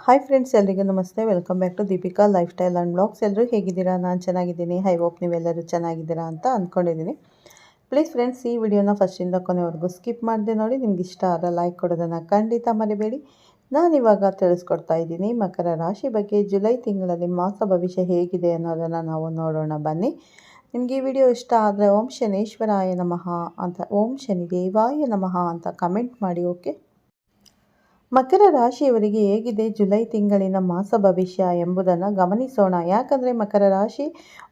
Hi friends, ಎಲ್ರಿಗೂ ನಮಸ್ತೆ. Welcome back to Deepika life style and blogs. ಎಲ್ಲರೂ ಹೇಗಿದ್ದೀರಾ? ನಾನು ಚೆನ್ನಾಗಿದ್ದೀನಿ. ಐ ಹೋಪ್ ನೀವೆಲ್ಲರೂ ಚೆನ್ನಾಗಿದ್ದೀರಾ ಅಂತ ಅಂದ್ಕೊಂಡಿದ್ದೀನಿ. ಪ್ಲೀಸ್ ಫ್ರೆಂಡ್ಸ್, ಈ ವಿಡಿಯೋನ ಫಸ್ಟಿಂದ ಕೊನೆವರೆಗೂ ಸ್ಕಿಪ್ ಮಾಡದೆ ನೋಡಿ. ನಿಮ್ಗೆ ಇಷ್ಟ ಆದರೆ ಲೈಕ್ ಕೊಡೋದನ್ನು ಖಂಡಿತ ಮರಿಬೇಡಿ. ನಾನಿವಾಗ ತಿಳಿಸ್ಕೊಡ್ತಾ ಇದ್ದೀನಿ ಮಕರ ರಾಶಿ ಬಗ್ಗೆ. ಜುಲೈ ತಿಂಗಳಲ್ಲಿ ಮಾಸ ಭವಿಷ್ಯ ಹೇಗಿದೆ ಅನ್ನೋದನ್ನು ನಾವು ನೋಡೋಣ ಬನ್ನಿ. ನಿಮಗೆ ಈ ವಿಡಿಯೋ ಇಷ್ಟ ಆದರೆ ಓಂ ಶನೇಶ್ವರಾಯ ನಮಃ ಅಂತ, ಓಂ ಶನಿ ದೇವಾಯ ನಮಃ ಅಂತ ಕಮೆಂಟ್ ಮಾಡಿ. ಓಕೆ, ಮಕರ ರಾಶಿಯವರಿಗೆ ಹೇಗಿದೆ ಜುಲೈ ತಿಂಗಳಿನ ಮಾಸ ಭವಿಷ್ಯ ಎಂಬುದನ್ನು ಗಮನಿಸೋಣ. ಯಾಕಂದರೆ ಮಕರ ರಾಶಿ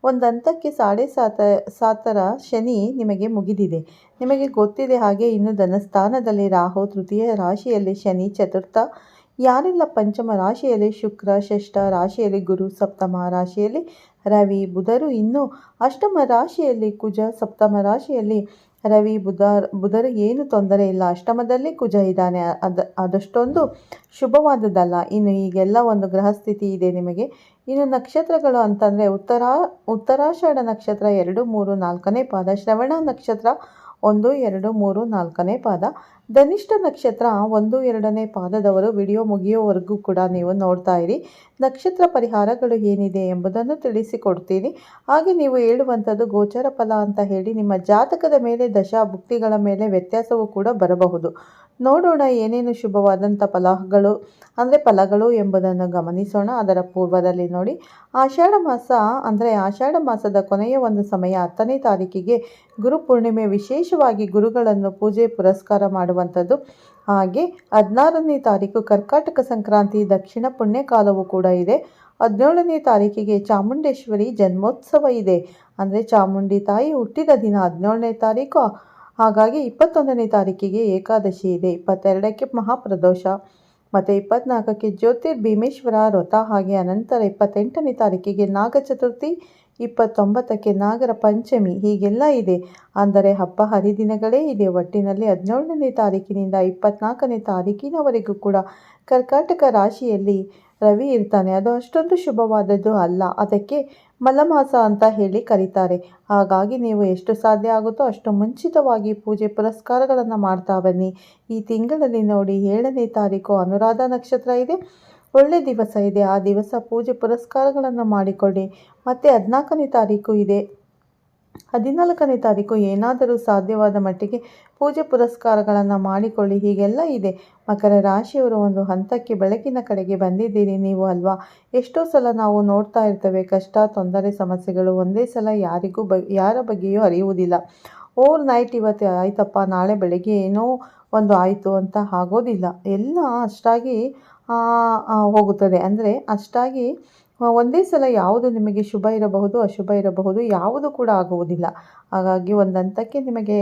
ಒಂದು ಹಂತಕ್ಕೆ 7.5 ಶನಿ ನಿಮಗೆ ಮುಗಿದಿದೆ. ನಿಮಗೆ ಗೊತ್ತಿದೆ. ಹಾಗೆ ಇನ್ನು ಧನಸ್ಥಾನದಲ್ಲಿ ರಾಹು, ತೃತೀಯ ರಾಶಿಯಲ್ಲಿ ಶನಿ, ಚತುರ್ಥ ಯಾರೆಲ್ಲ ಪಂಚಮ ರಾಶಿಯಲ್ಲಿ ಶುಕ್ರ, ಷಷ್ಠ ರಾಶಿಯಲ್ಲಿ ಗುರು, ಸಪ್ತಮ ರಾಶಿಯಲ್ಲಿ ರವಿ, ಬುಧರು, ಇನ್ನು ಅಷ್ಟಮ ರಾಶಿಯಲ್ಲಿ ಕುಜ, ಸಪ್ತಮ ರಾಶಿಯಲ್ಲಿ ರವಿ, ಬುಧರು ಏನು ತೊಂದರೆ ಇಲ್ಲ. ಅಷ್ಟಮದಲ್ಲಿ ಕುಜ ಇದ್ದಾನೆ, ಅದಷ್ಟೊಂದು ಶುಭವಾದದ್ದಲ್ಲ. ಇನ್ನು ಈಗೆಲ್ಲ ಒಂದು ಗ್ರಹಸ್ಥಿತಿ ಇದೆ ನಿಮಗೆ. ಇನ್ನು ನಕ್ಷತ್ರಗಳು ಅಂತಂದರೆ ಉತ್ತರಾಷಾಢ ನಕ್ಷತ್ರ 2, 3, 4ನೇ ಪಾದ, ಶ್ರವಣ ನಕ್ಷತ್ರ 1, 2, 3, 4ನೇ ಪಾದ, ಧನಿಷ್ಠ ನಕ್ಷತ್ರ 1, 2ನೇ ಪಾದದವರು ವಿಡಿಯೋ ಮುಗಿಯೋವರೆಗೂ ಕೂಡ ನೀವು ನೋಡ್ತಾ ಇರಿ. ನಕ್ಷತ್ರ ಪರಿಹಾರಗಳು ಏನಿದೆ ಎಂಬುದನ್ನು ತಿಳಿಸಿಕೊಡ್ತೀನಿ. ಹಾಗೆ ನೀವು ಹೇಳುವಂಥದ್ದು ಗೋಚರ ಫಲ ಅಂತ ಹೇಳಿ ನಿಮ್ಮ ಜಾತಕದ ಮೇಲೆ, ದಶಾ ಭುಕ್ತಿಗಳ ಮೇಲೆ ವ್ಯತ್ಯಾಸವೂ ಕೂಡ ಬರಬಹುದು. ನೋಡೋಣ ಏನೇನು ಶುಭವಾದಂಥ ಫಲಗಳು ಎಂಬುದನ್ನು ಗಮನಿಸೋಣ. ಅದರ ಪೂರ್ವದಲ್ಲಿ ನೋಡಿ, ಆಷಾಢ ಮಾಸ ಅಂದರೆ ಆಷಾಢ ಮಾಸದ ಕೊನೆಯ ಒಂದು ಸಮಯ 10ನೇ ತಾರೀಕಿಗೆ ಗುರು ಪೂರ್ಣಿಮೆ. ವಿಶೇಷವಾಗಿ ಗುರುಗಳನ್ನು ಪೂಜೆ ಪುರಸ್ಕಾರ ಮಾಡುವಂಥದ್ದು. ಹಾಗೆ 16ನೇ ತಾರೀಕು ಕರ್ಕಾಟಕ ಸಂಕ್ರಾಂತಿ, ದಕ್ಷಿಣ ಪುಣ್ಯಕಾಲವೂ ಕೂಡ ಇದೆ. 17ನೇ ತಾರೀಕಿಗೆ ಚಾಮುಂಡೇಶ್ವರಿ ಜನ್ಮೋತ್ಸವ ಇದೆ. ಅಂದರೆ ಚಾಮುಂಡಿ ತಾಯಿ ಹುಟ್ಟಿದ ದಿನ 17ನೇ ತಾರೀಕು. ಹಾಗಾಗಿ 21ನೇ ತಾರೀಕಿಗೆ ಏಕಾದಶಿ ಇದೆ. 22ಕ್ಕೆ ಮಹಾಪ್ರದೋಷ ಮತ್ತು 24ಕ್ಕೆ ಜ್ಯೋತಿರ್ಭೀಮೇಶ್ವರ ವ್ರತ. ಹಾಗೆ ಅನಂತರ 28ನೇ ತಾರೀಕಿಗೆ ನಾಗ ಚತುರ್ಥಿ, 29ಕ್ಕೆ ನಾಗರ ಪಂಚಮಿ. ಹೀಗೆಲ್ಲ ಇದೆ. ಅಂದರೆ ಹಬ್ಬ ಹರಿದಿನಗಳೇ ಇದೆ. ಒಟ್ಟಿನಲ್ಲಿ 17ನೇ ತಾರೀಕಿನಿಂದ 24ನೇ ತಾರೀಕಿನವರೆಗೂ ಕೂಡ ಕರ್ಕಾಟಕ ರಾಶಿಯಲ್ಲಿ ರವಿ ಇರ್ತಾನೆ. ಅದು ಅಷ್ಟೊಂದು ಶುಭವಾದದ್ದು ಅಲ್ಲ. ಅದಕ್ಕೆ ಮಲಮಾಸ ಅಂತ ಹೇಳಿ ಕರೀತಾರೆ. ಹಾಗಾಗಿ ನೀವು ಎಷ್ಟು ಸಾಧ್ಯ ಆಗುತ್ತೋ ಅಷ್ಟು ಮುಂಚಿತವಾಗಿ ಪೂಜೆ ಪುರಸ್ಕಾರಗಳನ್ನು ಮಾಡ್ತಾ ಬನ್ನಿ. ಈ ತಿಂಗಳಲ್ಲಿ ನೋಡಿ 7ನೇ ತಾರೀಕು ಅನುರಾಧ ನಕ್ಷತ್ರ ಇದೆ. ಒಳ್ಳೆ ದಿವಸ ಇದೆ. ಆ ದಿವಸ ಪೂಜೆ ಪುರಸ್ಕಾರಗಳನ್ನು ಮಾಡಿಕೊಳ್ಳಿ. ಮತ್ತು 14ನೇ ತಾರೀಕು ಇದೆ. 14ನೇ ತಾರೀಕು ಏನಾದರೂ ಸಾಧ್ಯವಾದ ಮಟ್ಟಿಗೆ ಪೂಜೆ ಪುರಸ್ಕಾರಗಳನ್ನು ಮಾಡಿಕೊಳ್ಳಿ. ಹೀಗೆಲ್ಲ ಇದೆ. ಮಕರ ರಾಶಿಯವರು ಒಂದು ಹಂತಕ್ಕೆ ಬೆಳಕಿನ ಕಡೆಗೆ ಬಂದಿದ್ದೀರಿ ನೀವು ಅಲ್ವಾ. ಎಷ್ಟೋ ಸಲ ನಾವು ನೋಡ್ತಾ ಇರ್ತೇವೆ ಕಷ್ಟ, ತೊಂದರೆ, ಸಮಸ್ಯೆಗಳು ಒಂದೇ ಸಲ ಯಾರ ಬಗ್ಗೆಯೂ ಅರಿಯುವುದಿಲ್ಲ. ಓವರ್ ನೈಟ್ ಇವತ್ತು ಆಯ್ತಪ್ಪ, ನಾಳೆ ಬೆಳಗ್ಗೆ ಏನೋ ಒಂದು ಆಯಿತು ಅಂತ ಆಗೋದಿಲ್ಲ. ಎಲ್ಲ ಅಷ್ಟಾಗಿ ಹೋಗುತ್ತದೆ. ಅಂದರೆ ಅಷ್ಟಾಗಿ ಒಂದೇ ಸಲ ಯಾವುದು ನಿಮಗೆ ಶುಭ ಇರಬಹುದು, ಅಶುಭ ಇರಬಹುದು, ಯಾವುದು ಕೂಡ ಆಗುವುದಿಲ್ಲ. ಹಾಗಾಗಿ ಒಂದು ಹಂತಕ್ಕೆ ನಿಮಗೆ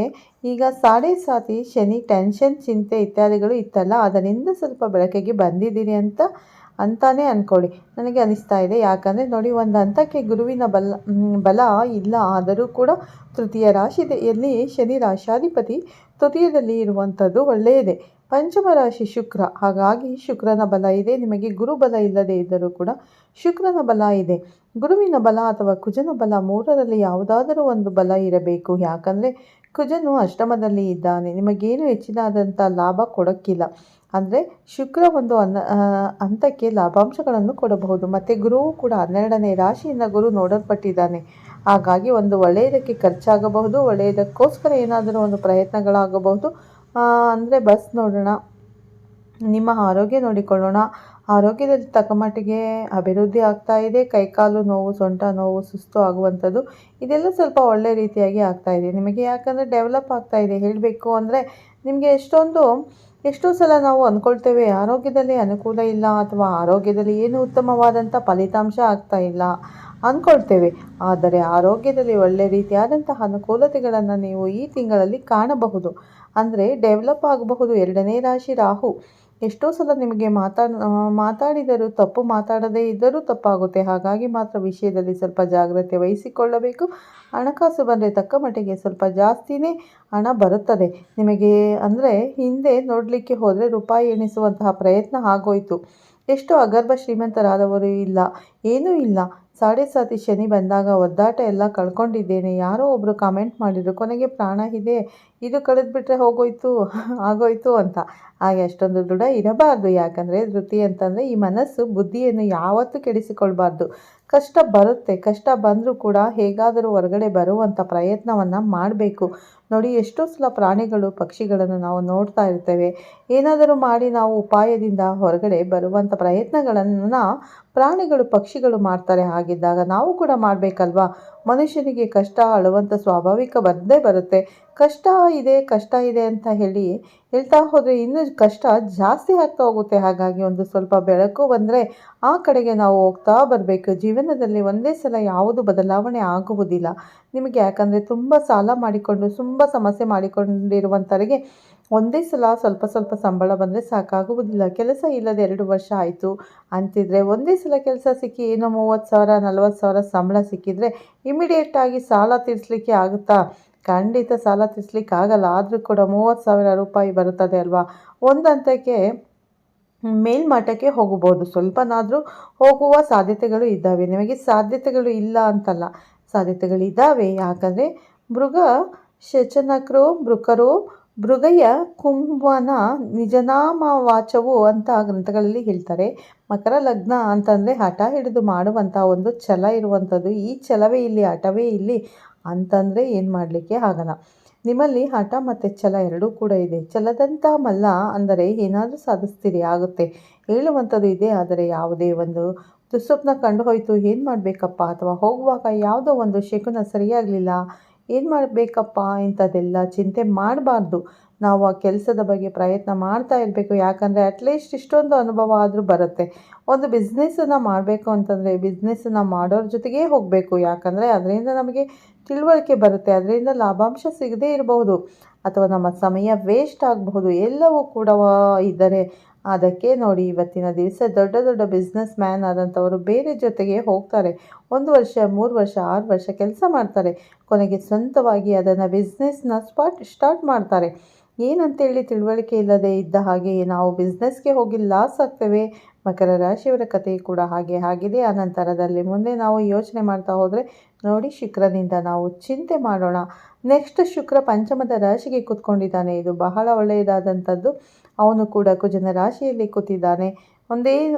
ಈಗ 7.5 ಶನಿ ಟೆನ್ಷನ್, ಚಿಂತೆ ಇತ್ಯಾದಿಗಳು ಇತ್ತಲ್ಲ, ಅದರಿಂದ ಸ್ವಲ್ಪ ಬೆಳಕಿಗೆ ಬಂದಿದ್ದೀರಿ ಅಂತಾನೆ ಅಂದ್ಕೊಳ್ಳಿ. ನನಗೆ ಅನಿಸ್ತಾ ಇದೆ. ಯಾಕಂದರೆ ನೋಡಿ, ಒಂದು ಹಂತಕ್ಕೆ ಗುರುವಿನ ಬಲ ಇಲ್ಲ. ಆದರೂ ಕೂಡ ತೃತೀಯ ರಾಶಿಯಲ್ಲಿ ಶನಿ ರಾಶಾಧಿಪತಿ ತೃತೀಯದಲ್ಲಿ ಇರುವಂಥದ್ದು ಒಳ್ಳೆಯದೇ. ಪಂಚಮ ರಾಶಿ ಶುಕ್ರ, ಹಾಗಾಗಿ ಶುಕ್ರನ ಬಲ ಇದೆ ನಿಮಗೆ. ಗುರು ಬಲ ಇಲ್ಲದೆ ಇದ್ದರೂ ಕೂಡ ಶುಕ್ರನ ಬಲ ಇದೆ. ಗುರುವಿನ ಬಲ ಅಥವಾ ಕುಜನ ಬಲ, ಮೂರರಲ್ಲಿ ಯಾವುದಾದರೂ ಒಂದು ಬಲ ಇರಬೇಕು. ಯಾಕಂದರೆ ಕುಜನು ಅಷ್ಟಮದಲ್ಲಿ ಇದ್ದಾನೆ, ನಿಮಗೇನು ಹೆಚ್ಚಿನಾದಂಥ ಲಾಭ ಕೊಡೋಕ್ಕಿಲ್ಲ. ಅಂದರೆ ಶುಕ್ರ ಒಂದು ಹಂತಕ್ಕೆ ಲಾಭಾಂಶಗಳನ್ನು ಕೊಡಬಹುದು. ಮತ್ತು ಗುರುವು ಕೂಡ 12ನೇ ರಾಶಿಯಿಂದ ಗುರು ನೋಡಲ್ಪಟ್ಟಿದ್ದಾನೆ. ಹಾಗಾಗಿ ಒಂದು ಒಳ್ಳೆಯದಕ್ಕೆ ಖರ್ಚಾಗಬಹುದು, ಒಳ್ಳೆಯದಕ್ಕೋಸ್ಕರ ಏನಾದರೂ ಒಂದು ಪ್ರಯತ್ನಗಳಾಗಬಹುದು. ಅಂದರೆ ನೋಡೋಣ, ನಿಮ್ಮ ಆರೋಗ್ಯ ನೋಡಿಕೊಳ್ಳೋಣ. ಆರೋಗ್ಯದಲ್ಲಿ ತಕ್ಕ ಮಟ್ಟಿಗೆ ಅಭಿವೃದ್ಧಿ ಆಗ್ತಾ ಇದೆ. ಕೈಕಾಲು ನೋವು, ಸೊಂಟ ನೋವು, ಸುಸ್ತು ಆಗುವಂಥದ್ದು ಇದೆಲ್ಲ ಸ್ವಲ್ಪ ಒಳ್ಳೆ ರೀತಿಯಾಗಿ ಆಗ್ತಾ ಇದೆ ನಿಮಗೆ. ಯಾಕಂದರೆ ಡೆವಲಪ್ ಆಗ್ತಾ ಇದೆ. ಹೇಳಬೇಕು ಅಂದರೆ ನಿಮಗೆ ಎಷ್ಟೋ ಸಲ ನಾವು ಅಂದ್ಕೊಳ್ತೇವೆ ಆರೋಗ್ಯದಲ್ಲಿ ಅನುಕೂಲ ಇಲ್ಲ, ಅಥವಾ ಆರೋಗ್ಯದಲ್ಲಿ ಏನು ಉತ್ತಮವಾದಂಥ ಫಲಿತಾಂಶ ಆಗ್ತಾ ಇಲ್ಲ ಅಂದ್ಕೊಳ್ತೇವೆ. ಆದರೆ ಆರೋಗ್ಯದಲ್ಲಿ ಒಳ್ಳೆ ರೀತಿಯಾದಂತಹ ಅನುಕೂಲತೆಗಳನ್ನು ನೀವು ಈ ತಿಂಗಳಲ್ಲಿ ಕಾಣಬಹುದು. ಅಂದರೆ ಡೆವಲಪ್ ಆಗಬಹುದು. 2ನೇ ರಾಶಿ ರಾಹು ಎಷ್ಟೋ ಸಲ ನಿಮಗೆ ಮಾತಾಡಿದರೂ ತಪ್ಪು, ಮಾತಾಡದೇ ಇದ್ದರೂ ತಪ್ಪಾಗುತ್ತೆ. ಹಾಗಾಗಿ ಮಾತ್ರ ವಿಷಯದಲ್ಲಿ ಸ್ವಲ್ಪ ಜಾಗ್ರತೆ ವಹಿಸಿಕೊಳ್ಳಬೇಕು. ಹಣಕಾಸು ಬಂದರೆ ತಕ್ಕ ಮಟ್ಟಿಗೆ ಸ್ವಲ್ಪ ಜಾಸ್ತಿನೇ ಹಣ ಬರುತ್ತದೆ ನಿಮಗೆ. ಅಂದರೆ ಹಿಂದೆ ನೋಡಲಿಕ್ಕೆ ಹೋದರೆ ರೂಪಾಯಿ ಎಣಿಸುವಂತಹ ಪ್ರಯತ್ನ ಆಗೋಯಿತು. ಎಷ್ಟು ಅಗರ್ಭ ಶ್ರೀಮಂತರಾದವರು ಇಲ್ಲ, ಏನೂ ಇಲ್ಲ. ಸಾಡೆ ಸಾತಿ ಶನಿ ಬಂದಾಗ ಒದ್ದಾಟ ಎಲ್ಲ ಕಳ್ಕೊಂಡಿದ್ದೇನೆ. ಯಾರೋ ಒಬ್ಬರು ಕಾಮೆಂಟ್ ಮಾಡಿದರು, ಕೊನೆಗೆ ಪ್ರಾಣ ಇದೆ, ಇದು ಕಳೆದ್ಬಿಟ್ರೆ ಹೋಗೋಯ್ತು ಆಗೋಯ್ತು ಅಂತ. ಹಾಗೆ ಅಷ್ಟೊಂದು ದೃಢ ಇರಬಾರ್ದು. ಯಾಕಂದರೆ ಧೃತಿ ಅಂತಂದರೆ ಈ ಮನಸ್ಸು ಬುದ್ಧಿಯನ್ನು ಯಾವತ್ತೂ ಕೆಡಿಸಿಕೊಳ್ಬಾರ್ದು. ಕಷ್ಟ ಬರುತ್ತೆ, ಕಷ್ಟ ಬಂದರೂ ಕೂಡ ಹೇಗಾದರೂ ಹೊರಗಡೆ ಬರುವಂಥ ಪ್ರಯತ್ನವನ್ನು ಮಾಡಬೇಕು. ನೋಡಿ, ಎಷ್ಟೋ ಸಲ ಪ್ರಾಣಿಗಳು ಪಕ್ಷಿಗಳನ್ನು ನಾವು ನೋಡ್ತಾ ಇರ್ತೇವೆ. ಏನಾದರೂ ಮಾಡಿ ನಾವು ಉಪಾಯದಿಂದ ಹೊರಗಡೆ ಬರುವಂಥ ಪ್ರಯತ್ನಗಳನ್ನು ಪ್ರಾಣಿಗಳು ಪಕ್ಷಿಗಳು ಮಾಡ್ತಾರೆ. ಹಾಗಿದ್ದಾಗ ನಾವು ಕೂಡ ಮಾಡಬೇಕಲ್ವಾ? ಮನುಷ್ಯನಿಗೆ ಕಷ್ಟ ಅಳುವಂಥ ಸ್ವಾಭಾವಿಕ ಬಂದೇ ಬರುತ್ತೆ. ಕಷ್ಟ ಇದೆ ಅಂತ ಹೇಳ್ತಾ ಹೋದರೆ ಇನ್ನೂ ಕಷ್ಟ ಜಾಸ್ತಿ ಆಗ್ತಾ ಹೋಗುತ್ತೆ. ಹಾಗಾಗಿ ಒಂದು ಸ್ವಲ್ಪ ಬೆಳಕು ಬಂದರೆ ಆ ಕಡೆಗೆ ನಾವು ಹೋಗ್ತಾ ಬರಬೇಕು. ಜೀವನದಲ್ಲಿ ಒಂದೇ ಸಲ ಯಾವುದು ಬದಲಾವಣೆ ಆಗುವುದಿಲ್ಲ ನಿಮಗೆ. ಯಾಕಂದರೆ ತುಂಬ ಸಾಲ ಮಾಡಿಕೊಂಡು ತುಂಬ ಸಮಸ್ಯೆ ಮಾಡಿಕೊಂಡಿರುವಂಥವರಿಗೆ ಒಂದೇ ಸಲ ಸ್ವಲ್ಪ ಸ್ವಲ್ಪ ಸಂಬಳ ಬಂದರೆ ಸಾಕಾಗುವುದಿಲ್ಲ. ಕೆಲಸ ಇಲ್ಲದೆ 2 ವರ್ಷ ಆಯಿತು ಅಂತಿದ್ರೆ ಒಂದೇ ಸಲ ಕೆಲಸ ಸಿಕ್ಕಿ ಏನೋ 30,000 40,000 ಸಂಬಳ ಸಿಕ್ಕಿದರೆ ಇಮಿಡಿಯೇಟಾಗಿ ಸಾಲ ತೀರಿಸಲಿಕ್ಕೆ ಆಗುತ್ತಾ? ಖಂಡಿತ ಸಾಲ ತೀರಿಸಲಿಕ್ಕೆ ಆಗಲ್ಲ. ಆದರೂ ಕೂಡ 30,000 ರೂಪಾಯಿ ಬರುತ್ತದೆ ಅಲ್ವಾ? ಒಂದು ಹಂತಕ್ಕೆ ಮೇಲ್ಮಟ್ಟಕ್ಕೆ ಹೋಗಬಹುದು. ಸ್ವಲ್ಪನಾದರೂ ಹೋಗುವ ಸಾಧ್ಯತೆಗಳು ಇದ್ದಾವೆ. ನಿಮಗೆ ಸಾಧ್ಯತೆಗಳು ಇಲ್ಲ ಅಂತಲ್ಲ, ಸಾಧ್ಯತೆಗಳಿದ್ದಾವೆ. ಯಾಕಂದರೆ ಮೃಗ ಶಚನಕರು ಬೃಕರು ಭೃಗಯ ಕುಂಭನ ನಿಜನಾಮ ವಾಚವು ಅಂತ ಗ್ರಂಥಗಳಲ್ಲಿ ಹೇಳ್ತಾರೆ. ಮಕರ ಲಗ್ನ ಅಂತಂದರೆ ಹಠ ಹಿಡಿದು ಮಾಡುವಂಥ ಒಂದು ಛಲ ಇರುವಂಥದ್ದು. ಈ ಛಲವೇ ಇಲ್ಲಿ, ಹಠವೇ ಇಲ್ಲಿ ಅಂತಂದರೆ ಏನು ಮಾಡಲಿಕ್ಕೆ ಆಗಲ್ಲ. ನಿಮ್ಮಲ್ಲಿ ಹಠ ಮತ್ತು ಛಲ ಎರಡೂ ಕೂಡ ಇದೆ. ಛಲದಂಥ ಮಲ್ಲ ಅಂದರೆ ಏನಾದರೂ ಸಾಧಿಸ್ತೀರಿ, ಆಗುತ್ತೆ ಹೇಳುವಂಥದ್ದು ಇದೆ. ಆದರೆ ಯಾವುದೇ ಒಂದು ದುಸ್ವಪ್ನ ಕಂಡು ಹೋಯಿತು, ಏನು ಮಾಡಬೇಕಪ್ಪ, ಅಥವಾ ಹೋಗುವಾಗ ಯಾವುದೋ ಒಂದು ಶಕುನ ಸರಿಯಾಗಲಿಲ್ಲ, ಏನು ಮಾಡಬೇಕಪ್ಪ, ಇಂಥದ್ದೆಲ್ಲ ಚಿಂತೆ ಮಾಡಬಾರ್ದು. ನಾವು ಆ ಕೆಲಸದ ಬಗ್ಗೆ ಪ್ರಯತ್ನ ಮಾಡ್ತಾ ಇರಬೇಕು. ಯಾಕಂದರೆ ಅಟ್ಲೀಸ್ಟ್ ಇಷ್ಟೊಂದು ಅನುಭವ ಆದರೂ ಬರುತ್ತೆ. ಒಂದು ಬಿಸ್ನೆಸ್ಸನ್ನು ಮಾಡಬೇಕು ಅಂತಂದರೆ ಬಿಸ್ನೆಸ್ಸನ್ನು ಮಾಡೋರ ಜೊತೆಗೇ ಹೋಗಬೇಕು. ಯಾಕಂದರೆ ಅದರಿಂದ ನಮಗೆ ತಿಳುವಳಿಕೆ ಬರುತ್ತೆ. ಅದರಿಂದ ಲಾಭಾಂಶ ಸಿಗದೇ ಇರಬಹುದು, ಅಥವಾ ನಮ್ಮ ಸಮಯ ವೇಸ್ಟ್ ಆಗಬಹುದು. ಎಲ್ಲವೂ ಕೂಡ ಇದ್ದರೆ ಅದಕ್ಕೆ ನೋಡಿ, ಇವತ್ತಿನ ದಿವಸ ದೊಡ್ಡ ದೊಡ್ಡ ಬಿಸ್ನೆಸ್ ಮ್ಯಾನ್ ಆದಂಥವರು ಬೇರೆ ಜೊತೆಗೆ ಹೋಗ್ತಾರೆ. 1 ವರ್ಷ 3 ವರ್ಷ 6 ವರ್ಷ ಕೆಲಸ ಮಾಡ್ತಾರೆ. ಕೊನೆಗೆ ಸ್ವಂತವಾಗಿ ಅದನ್ನು ಬಿಸ್ನೆಸ್ನ ಸ್ಟಾರ್ಟ್ ಮಾಡ್ತಾರೆ. ಏನಂತೇಳಿ ತಿಳುವಳಿಕೆ ಇಲ್ಲದೆ ಇದ್ದ ಹಾಗೆ ನಾವು ಬಿಸ್ನೆಸ್ಗೆ ಹೋಗಿ ಲಾಸ್ ಆಗ್ತೇವೆ. ಮಕರ ರಾಶಿಯವರ ಕಥೆ ಕೂಡ ಹಾಗೆ ಆಗಿದೆ. ಅನಂತರದಲ್ಲಿ ಮುಂದೆ ನಾವು ಯೋಚನೆ ಮಾಡ್ತಾ ಹೋದರೆ ನೋಡಿ, ಶುಕ್ರನಿಂದ ನಾವು ಚಿಂತೆ ಮಾಡೋಣ. ನೆಕ್ಸ್ಟ್ ಶುಕ್ರ ಪಂಚಮದ ರಾಶಿಗೆ ಕೂತ್ಕೊಂಡಿದ್ದಾನೆ. ಇದು ಬಹಳ ಒಳ್ಳೆಯದಾದಂಥದ್ದು. ಅವನು ಕೂಡ ಕುಜನ ರಾಶಿಯಲ್ಲಿ ಕೂತಿದ್ದಾನೆ.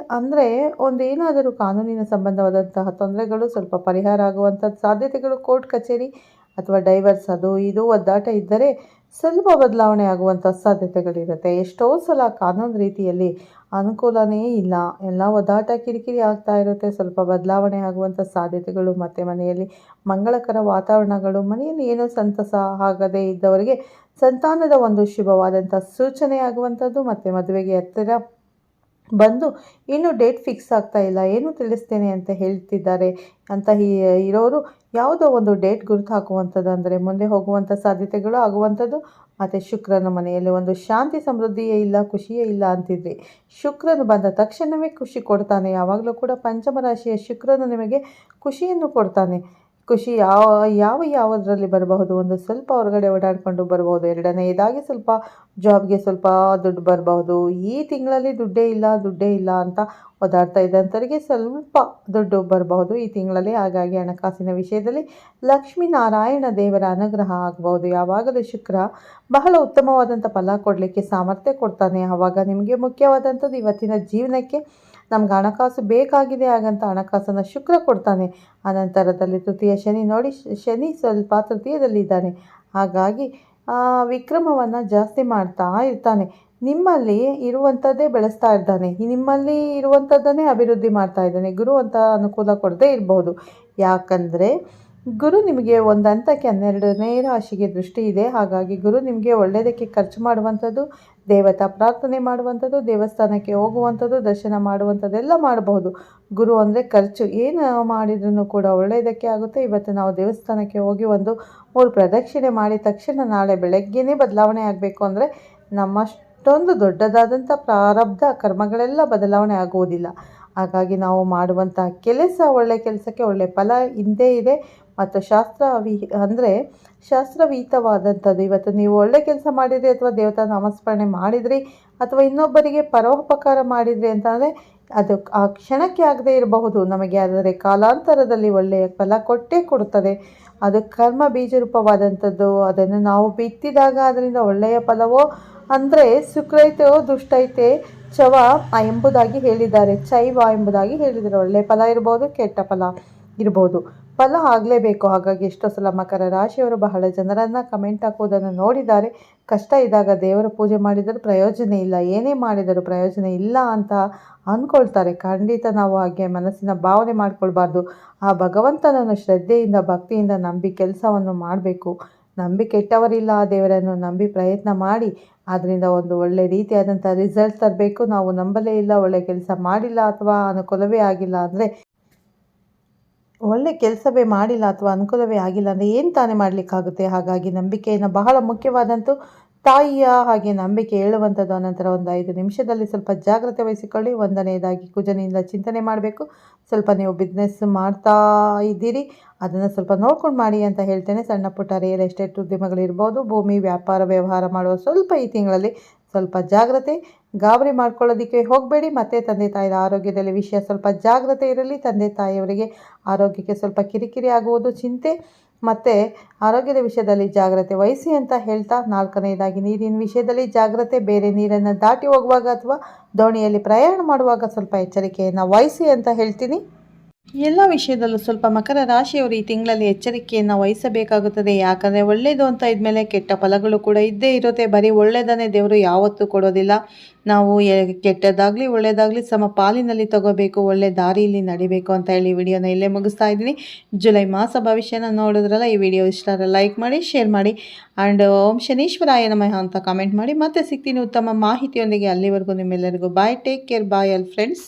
ಒಂದೇನಾದರೂ ಕಾನೂನಿನ ಸಂಬಂಧವಾದಂತಹ ತೊಂದರೆಗಳು ಸ್ವಲ್ಪ ಪರಿಹಾರ ಆಗುವಂಥ ಸಾಧ್ಯತೆಗಳು, ಕೋರ್ಟ್ ಕಚೇರಿ ಅಥವಾ ಡೈವರ್ಸ್ ಅದು ಇದು ಒದ್ದಾಟ ಇದ್ದರೆ ಸ್ವಲ್ಪ ಬದಲಾವಣೆ ಆಗುವಂಥ ಸಾಧ್ಯತೆಗಳಿರುತ್ತೆ. ಎಷ್ಟೋ ಸಲ ಕಾನೂನು ರೀತಿಯಲ್ಲಿ ಅನುಕೂಲನೇ ಇಲ್ಲ, ಎಲ್ಲ ಒದ್ದಾಟ ಕಿರಿಕಿರಿ ಆಗ್ತಾ ಇರುತ್ತೆ. ಸ್ವಲ್ಪ ಬದಲಾವಣೆ ಆಗುವಂಥ ಸಾಧ್ಯತೆಗಳು, ಮತ್ತು ಮನೆಯಲ್ಲಿ ಮಂಗಳಕರ ವಾತಾವರಣಗಳು, ಮನೆಯಲ್ಲಿ ಏನೋ ಸಂತಸ ಆಗದೇ ಇದ್ದವರಿಗೆ ಸಂತಾನದ ಒಂದು ಶುಭವಾದಂಥ ಸೂಚನೆ ಆಗುವಂಥದ್ದು, ಮತ್ತು ಮದುವೆಗೆ ಹತ್ತಿರ ಬಂದು ಇನ್ನೂ ಡೇಟ್ ಫಿಕ್ಸ್ ಆಗ್ತಾ ಇಲ್ಲ, ಏನು ತಿಳಿಸ್ತೇನೆ ಅಂತ ಹೇಳ್ತಿದ್ದಾರೆ ಅಂತ ಇರೋರು ಯಾವುದೋ ಒಂದು ಡೇಟ್ ಗುರುತು ಹಾಕುವಂಥದ್ದು, ಅಂದರೆ ಮುಂದೆ ಹೋಗುವಂಥ ಸಾಧ್ಯತೆಗಳು ಆಗುವಂಥದ್ದು. ಮತ್ತು ಶುಕ್ರನ ಮನೆಯಲ್ಲಿ ಒಂದು ಶಾಂತಿ ಸಮೃದ್ಧಿಯೇ ಇಲ್ಲ, ಖುಷಿಯೇ ಇಲ್ಲ ಅಂತಿದ್ರಿ. ಶುಕ್ರನು ಬಂದ ತಕ್ಷಣವೇ ಖುಷಿ ಕೊಡ್ತಾನೆ. ಯಾವಾಗಲೂ ಕೂಡ ಪಂಚಮ ರಾಶಿಯ ಶುಕ್ರನು ನಿಮಗೆ ಖುಷಿಯನ್ನು ಕೊಡ್ತಾನೆ. ಖುಷಿ ಯಾವುದರಲ್ಲಿ ಬರಬಹುದು? ಒಂದು ಸ್ವಲ್ಪ ಹೊರಗಡೆ ಓಡಾಡಿಕೊಂಡು ಬರಬಹುದು. ಎರಡನೆಯದಾಗಿ ಸ್ವಲ್ಪ ಜಾಬ್ಗೆ ಸ್ವಲ್ಪ ದುಡ್ಡು ಬರಬಹುದು. ಈ ತಿಂಗಳಲ್ಲಿ ದುಡ್ಡೇ ಇಲ್ಲ ಅಂತ ಓದಾಡ್ತಾ ಇದ್ದಂಥವರಿಗೆ ಸ್ವಲ್ಪ ದುಡ್ಡು ಬರಬಹುದು ಈ ತಿಂಗಳಲ್ಲಿ. ಹಾಗಾಗಿ ಹಣಕಾಸಿನ ವಿಷಯದಲ್ಲಿ ಲಕ್ಷ್ಮೀನಾರಾಯಣ ದೇವರ ಅನುಗ್ರಹ ಆಗಬಹುದು. ಯಾವಾಗಲೂ ಶುಕ್ರ ಬಹಳ ಉತ್ತಮವಾದಂಥ ಫಲ ಕೊಡಲಿಕ್ಕೆ ಸಾಮರ್ಥ್ಯ ಕೊಡ್ತಾನೆ. ಆವಾಗ ನಿಮಗೆ ಮುಖ್ಯವಾದಂಥದ್ದು ಇವತ್ತಿನ ಜೀವನಕ್ಕೆ ನಮ್ಗೆ ಹಣಕಾಸು ಬೇಕಾಗಿದೆ, ಹಾಗಂತ ಹಣಕಾಸನ್ನು ಶುಕ್ರ ಕೊಡ್ತಾನೆ. ಅನಂತರದಲ್ಲಿ ತೃತೀಯ ಶನಿ ನೋಡಿ, ಶನಿ ಸ್ವಲ್ಪ ತೃತೀಯದಲ್ಲಿದ್ದಾನೆ. ಹಾಗಾಗಿ ವಿಕ್ರಮವನ್ನು ಜಾಸ್ತಿ ಮಾಡ್ತಾ ಇರ್ತಾನೆ. ನಿಮ್ಮಲ್ಲಿ ಇರುವಂಥದ್ದೇ ಬೆಳೆಸ್ತಾ ಇದ್ದಾನೆ, ನಿಮ್ಮಲ್ಲಿ ಇರುವಂಥದ್ದನ್ನೇ ಅಭಿವೃದ್ಧಿ ಮಾಡ್ತಾ ಇದ್ದಾನೆ. ಗುರು ಅಂತ ಅನುಕೂಲ ಕೊಡದೇ ಇರಬಹುದು. ಯಾಕಂದರೆ ಗುರು ನಿಮಗೆ ಒಂದು ಹಂತಕ್ಕೆ 12ನೇ ರಾಶಿಗೆ ದೃಷ್ಟಿ ಇದೆ. ಹಾಗಾಗಿ ಗುರು ನಿಮಗೆ ಒಳ್ಳೆಯದಕ್ಕೆ ಖರ್ಚು ಮಾಡುವಂಥದ್ದು, ದೇವತಾ ಪ್ರಾರ್ಥನೆ ಮಾಡುವಂಥದ್ದು, ದೇವಸ್ಥಾನಕ್ಕೆ ಹೋಗುವಂಥದ್ದು, ದರ್ಶನ ಮಾಡುವಂಥದ್ದೆಲ್ಲ ಮಾಡಬಹುದು. ಗುರು ಅಂದರೆ ಖರ್ಚು, ಏನು ಮಾಡಿದ್ರೂ ಕೂಡ ಒಳ್ಳೆಯದಕ್ಕೆ ಆಗುತ್ತೆ. ಇವತ್ತು ನಾವು ದೇವಸ್ಥಾನಕ್ಕೆ ಹೋಗಿ ಒಂದು 3 ಪ್ರದಕ್ಷಿಣೆ ಮಾಡಿದ ತಕ್ಷಣ ನಾಳೆ ಬೆಳಗ್ಗೆನೇ ಬದಲಾವಣೆ ಆಗಬೇಕು ಅಂದರೆ ನಮ್ಮಷ್ಟೊಂದು ದೊಡ್ಡದಾದಂಥ ಪ್ರಾರಬ್ಧ ಕರ್ಮಗಳೆಲ್ಲ ಬದಲಾವಣೆ ಆಗುವುದಿಲ್ಲ. ಹಾಗಾಗಿ ನಾವು ಮಾಡುವಂಥ ಕೆಲಸ, ಒಳ್ಳೆಯ ಕೆಲಸಕ್ಕೆ ಒಳ್ಳೆಯ ಫಲ ಇದ್ದೇ ಇದೆ. ಮತ್ತು ಶಾಸ್ತ್ರವೀತವಾದಂಥದ್ದು. ಇವತ್ತು ನೀವು ಒಳ್ಳೆ ಕೆಲಸ ಮಾಡಿದ್ರಿ ಅಥವಾ ದೇವತಾ ನಾಮಸ್ಮರಣೆ ಮಾಡಿದ್ರಿ ಅಥವಾ ಇನ್ನೊಬ್ಬರಿಗೆ ಪರೋಪಕಾರ ಮಾಡಿದ್ರಿ ಅಂತಂದರೆ ಅದು ಆ ಕ್ಷಣಕ್ಕೆ ಆಗದೇ ಇರಬಹುದು ನಮಗೆ, ಆದರೆ ಕಾಲಾಂತರದಲ್ಲಿ ಒಳ್ಳೆಯ ಫಲ ಕೊಟ್ಟೇ ಕೊಡುತ್ತದೆ. ಅದು ಕರ್ಮ ಬೀಜ ರೂಪವಾದಂಥದ್ದು. ಅದನ್ನು ನಾವು ಬಿತ್ತಿದಾಗ ಅದರಿಂದ ಒಳ್ಳೆಯ ಫಲವೋ ಅಂದರೆ ಸುಕೃತೋ ದುಷ್ಟೈತೆ ಚವ ಎಂಬುದಾಗಿ ಹೇಳಿದ್ದಾರೆ, ಚೈವ ಎಂಬುದಾಗಿ ಹೇಳಿದ್ದಾರೆ. ಒಳ್ಳೆಯ ಫಲ ಇರ್ಬೋದು, ಕೆಟ್ಟ ಫಲ ಇರ್ಬೋದು, ಫಲ ಆಗಲೇಬೇಕು. ಹಾಗಾಗಿ ಎಷ್ಟೋ ಸಲ ಮಕರ ರಾಶಿಯವರು ಬಹಳ ಜನರನ್ನು ಕಮೆಂಟ್ ಹಾಕುವುದನ್ನು ನೋಡಿದ್ದಾರೆ. ಕಷ್ಟ ಇದ್ದಾಗ ದೇವರ ಪೂಜೆ ಮಾಡಿದರೂ ಪ್ರಯೋಜನ ಇಲ್ಲ, ಏನೇ ಮಾಡಿದರೂ ಪ್ರಯೋಜನ ಇಲ್ಲ ಅಂತ ಅಂದ್ಕೊಳ್ತಾರೆ. ಖಂಡಿತ ನಾವು ಹಾಗೆ ಮನಸ್ಸಿನ ಭಾವನೆ ಮಾಡ್ಕೊಳ್ಬಾರ್ದು. ಆ ಭಗವಂತನನ್ನು ಶ್ರದ್ಧೆಯಿಂದ ಭಕ್ತಿಯಿಂದ ನಂಬಿ ಕೆಲಸವನ್ನು ಮಾಡಬೇಕು. ನಂಬಿ ಕೆಟ್ಟವರಿಲ್ಲ, ಆ ದೇವರನ್ನು ನಂಬಿ ಪ್ರಯತ್ನ ಮಾಡಿ ಅದರಿಂದ ಒಂದು ಒಳ್ಳೆ ರೀತಿಯಾದಂಥ ರಿಸಲ್ಟ್ ತರಬೇಕು. ನಾವು ನಂಬಲೇ ಇಲ್ಲ, ಒಳ್ಳೆ ಕೆಲಸ ಮಾಡಿಲ್ಲ ಅಥವಾ ಅನುಕೂಲವೇ ಆಗಿಲ್ಲ ಅಂದರೆ ಒಳ್ಳೆ ಕೆಲಸವೇ ಮಾಡಿಲ್ಲ ಅಥವಾ ಅನುಕೂಲವೇ ಆಗಿಲ್ಲ ಅಂದರೆ ಏನು ತಾನೇ ಮಾಡಲಿಕ್ಕಾಗುತ್ತೆ. ಹಾಗಾಗಿ ನಂಬಿಕೆಯನ್ನು ಬಹಳ ಮುಖ್ಯವಾದಂಥ ತಾಯಿಯ ಹಾಗೆ ನಂಬಿಕೆ ಹೇಳುವಂಥದ್ದು. ಅನಂತರ ಒಂದು 5 ನಿಮಿಷದಲ್ಲಿ ಸ್ವಲ್ಪ ಜಾಗ್ರತೆ ವಹಿಸಿಕೊಳ್ಳಿ. ಒಂದನೇದಾಗಿ ಕುಜನಿಂದ ಚಿಂತನೆ ಮಾಡಬೇಕು. ಸ್ವಲ್ಪ ನೀವು ಬಿಸ್ನೆಸ್ ಮಾಡ್ತಾ ಇದ್ದೀರಿ, ಅದನ್ನು ಸ್ವಲ್ಪ ನೋಡ್ಕೊಂಡು ಮಾಡಿ ಅಂತ ಹೇಳ್ತೇನೆ. ಸಣ್ಣ ಪುಟ್ಟ ರಿಯಲ್ ಎಸ್ಟೇಟ್ ಉದ್ಯಮಗಳಿರ್ಬೋದು, ಭೂಮಿ ವ್ಯಾಪಾರ ವ್ಯವಹಾರ ಮಾಡುವ ಸ್ವಲ್ಪ ಈ ತಿಂಗಳಲ್ಲಿ ಸ್ವಲ್ಪ ಜಾಗ್ರತೆ, ಗಾಬರಿ ಮಾಡ್ಕೊಳ್ಳೋದಕ್ಕೆ ಹೋಗಬೇಡಿ. ಮತ್ತು ತಂದೆ ತಾಯಿಯ ಆರೋಗ್ಯದಲ್ಲಿ ವಿಷಯ ಸ್ವಲ್ಪ ಜಾಗ್ರತೆ ಇರಲಿ. ತಂದೆ ತಾಯಿಯವರಿಗೆ ಆರೋಗ್ಯಕ್ಕೆ ಸ್ವಲ್ಪ ಕಿರಿಕಿರಿ ಆಗುವುದು ಚಿಂತೆ, ಮತ್ತು ಆರೋಗ್ಯದ ವಿಷಯದಲ್ಲಿ ಜಾಗ್ರತೆ ವಹಿಸಿ ಅಂತ ಹೇಳ್ತಾ, 4ನೇದಾಗಿ ನೀರಿನ ವಿಷಯದಲ್ಲಿ ಜಾಗ್ರತೆ. ಬೇರೆ ನೀರನ್ನು ದಾಟಿ ಹೋಗುವಾಗ ಅಥವಾ ದೋಣಿಯಲ್ಲಿ ಪ್ರಯಾಣ ಮಾಡುವಾಗ ಸ್ವಲ್ಪ ಎಚ್ಚರಿಕೆಯನ್ನು ವಹಿಸಿ ಅಂತ ಹೇಳ್ತೀನಿ. ಎಲ್ಲ ವಿಷಯದಲ್ಲೂ ಸ್ವಲ್ಪ ಮಕರ ರಾಶಿಯವರು ಈ ತಿಂಗಳಲ್ಲಿ ಎಚ್ಚರಿಕೆಯನ್ನು ವಹಿಸಬೇಕಾಗುತ್ತದೆ. ಯಾಕಂದರೆ ಒಳ್ಳೆಯದು ಅಂತ ಇದ್ಮೇಲೆ ಕೆಟ್ಟ ಫಲಗಳು ಕೂಡ ಇದ್ದೇ ಇರುತ್ತೆ. ಬರೀ ಒಳ್ಳೆಯದನ್ನೇ ದೇವರು ಯಾವತ್ತೂ ಕೊಡೋದಿಲ್ಲ. ನಾವು ಕೆಟ್ಟದಾಗಲಿ ಒಳ್ಳೆಯದಾಗಲಿ ಸಮ ಪಾಲಿನಲ್ಲಿ ತಗೋಬೇಕು, ಒಳ್ಳೆ ದಾರಿಯಲ್ಲಿ ನಡಿಬೇಕು ಅಂತ ಹೇಳಿ ವಿಡಿಯೋನ ಇಲ್ಲೇ ಮುಗಿಸ್ತಾ ಇದ್ದೀನಿ. ಜುಲೈ ಮಾಸ ಭವಿಷ್ಯನ ನೋಡಿದ್ರಲ್ಲ, ಈ ವಿಡಿಯೋ ಇಷ್ಟ ಲೈಕ್ ಮಾಡಿ, ಶೇರ್ ಮಾಡಿ, ಆ್ಯಂಡ್ ಓಂ ಶನೀಶ್ವರಾಯ ನಮಃ ಅಂತ ಕಮೆಂಟ್ ಮಾಡಿ. ಮತ್ತೆ ಸಿಗ್ತೀನಿ ಉತ್ತಮ ಮಾಹಿತಿಯೊಂದಿಗೆ. ಅಲ್ಲಿವರೆಗೂ ನಿಮ್ಮೆಲ್ಲರಿಗೂ bye, take care, bye all friends.